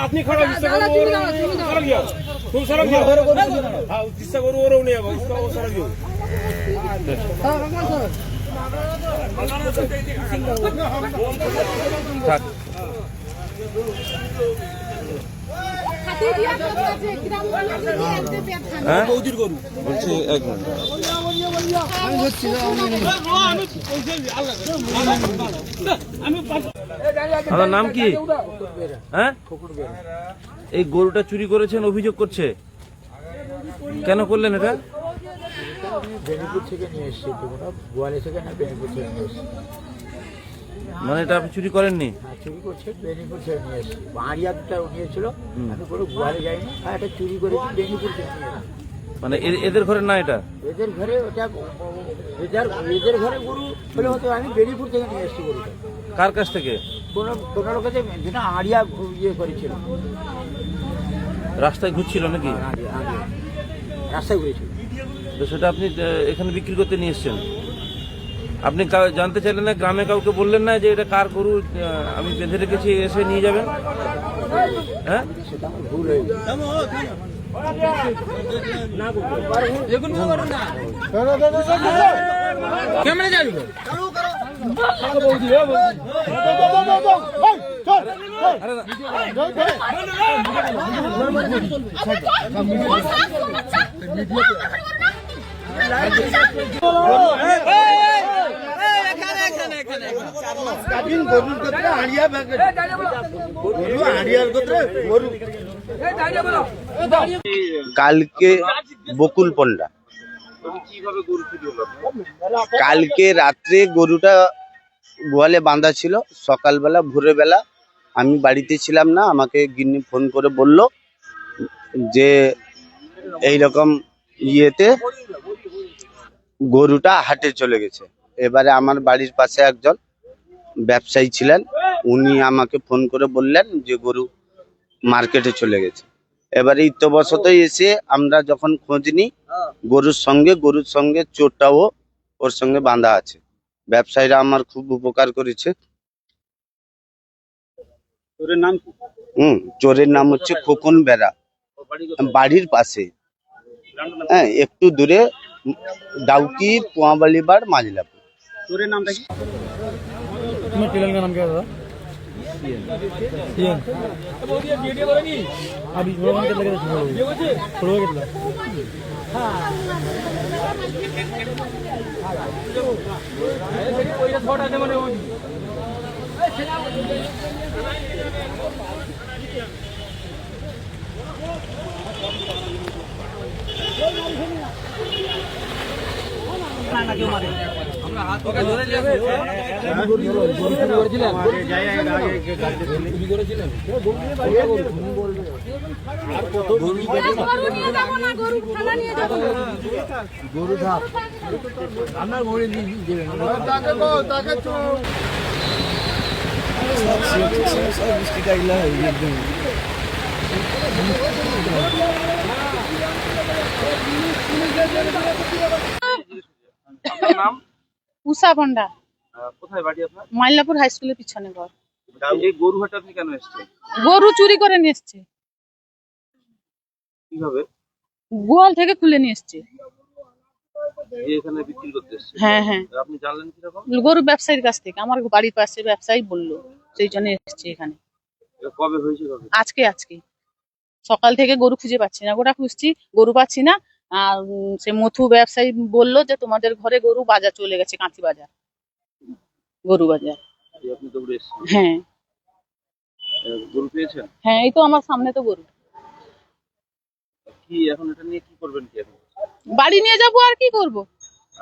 আপনি खड़ा जिससे करो सड़क जाओ तुम सड़क जाओ हां जिससे करो वो नहीं है उसका वो सड़क जाओ বলছি এক মিনিট আপনার নাম কি? হ্যাঁ, এই গরুটা চুরি করেছেন অভিযোগ করছে, কেন করলেন এটা? বেনিপুর থেকে নিয়ে এসেছি, গোয়ালে থেকে না বেনিপুর থেকে নিয়ে এসেছি। মানে এটা আপনি চুরি করেননি? হ্যাঁ, চুরি করছে, বেনিপুর থেকে নিয়ে এসেছি। বাঁড়িয়া দুটা নিয়েছিল, আমি কোনো গোয়ালে যাইনি, আর এটা চুরি করেছি বেনিপুর থেকে নিয়ে এসেছি। মানে এদের ঘরে না? এটা এদের ঘরে, ওটা এদের ঘরে গরু হলে হতো, আমি বেনিপুর থেকে নিয়ে এসেছি গরুটা। কার কাছ থেকে? কোনো লোকেতে যেটা আড়িয়া ইয়ে করেছিল, রাস্তায় ঘুরছিল নাকি? রাস্তায় ঘুরেছিল। তো সেটা আপনি এখানে বিক্রি করতে নিয়ে এসছেন? আপনি জানতে চাইলেন না, গ্রামে কাউকে বললেন না যে এটা কার গরু, আমি বেঁধে রেখেছি, এসে নিয়ে যাবেন? হ্যাঁ, সেটা আমার ভুল হয়ে গেছে। কালকে বকুল পন্ডা, কালকে রাত্রে গরুটা গোয়ালে বাঁধা ছিল। সকালবেলা ভোরবেলা আমি বাড়িতে ছিলাম না, আমাকে গিন্নি ফোন করে বলল যে এইরকম ইয়েতে গরুটা হাটে চলে গেছে। এবারে আমার বাড়ির পাশে একজন ব্যবসায়ী ছিলেন, উনি আমাকে ফোন করে বললেন যে গরু মার্কেটে চলে গেছে। এবারে ইত্যবশত এসে আমরা যখন খোঁজ নিই, গরুর সঙ্গে চোরটাও ওর সঙ্গে বাঁধা আছে। ব্যবসায়ীরা আমার খুব উপকার করেছে। চোরের নাম হচ্ছে খোকন বেড়া, বাড়ির পাশে, হ্যাঁ, একটু দূরে, ডাউকি পোয়াবালিবার মাঝলাপুর। चोरेर नाम কি? तुम्हें टेलर का नाम क्या था? अभी छोड़ो के लगे छोड़ो कितना গরু ধাপ আপনার ঘরে দিয়ে দেবেন। উষা পন্ডা। কোথায় বাড়ি আপনার? মাইলাপুর হাই স্কুলের পিছনে ঘর। এই গরু হাটে আপনি কেন এসেছেন? গরু চুরি করে নিয়ে এসছে। কিভাবে? গোয়াল থেকে খুলে নিয়ে এসছে। এখানে বিক্রি করতে এসেছেন? হ্যাঁ হ্যাঁ। আপনি জানলেন কিরকম? গরু ব্যবসায়ীর কাছ থেকে, আমার বাড়ির পাশে ব্যবসায়ী বললো, সেই জন্য এসছে এখানে। কবে হয়েছে? আজকে সকাল থেকে গরু খুঁজে পাচ্ছি না, গোটা খুঁজছি, গরু পাচ্ছি না। আর সে মথু ব্যবসায়ী বললো যে তোমাদের ঘরে গরু বাজার চলে গেছে, কাঁচি বাজার, গরু বাজার। আপনি দৌড়ে এসেছেন? হ্যাঁ গরু পেয়েছেন? হ্যাঁ, এই তো আমার সামনে তো গরু। কি এখন এটা নিয়ে কি করবেন? কি এখন বাড়ি নিয়ে যাবো, আর কি করব।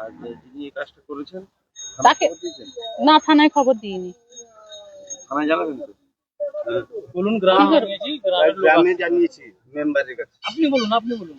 আর যিনি এই কাজটা করেছেন তাকে না, থানায় খবর দিইনি। থানায় জানাবেন তো? বলুন, গ্রামে জানিয়েছি মেম্বারের কাছে। আপনি বলুন।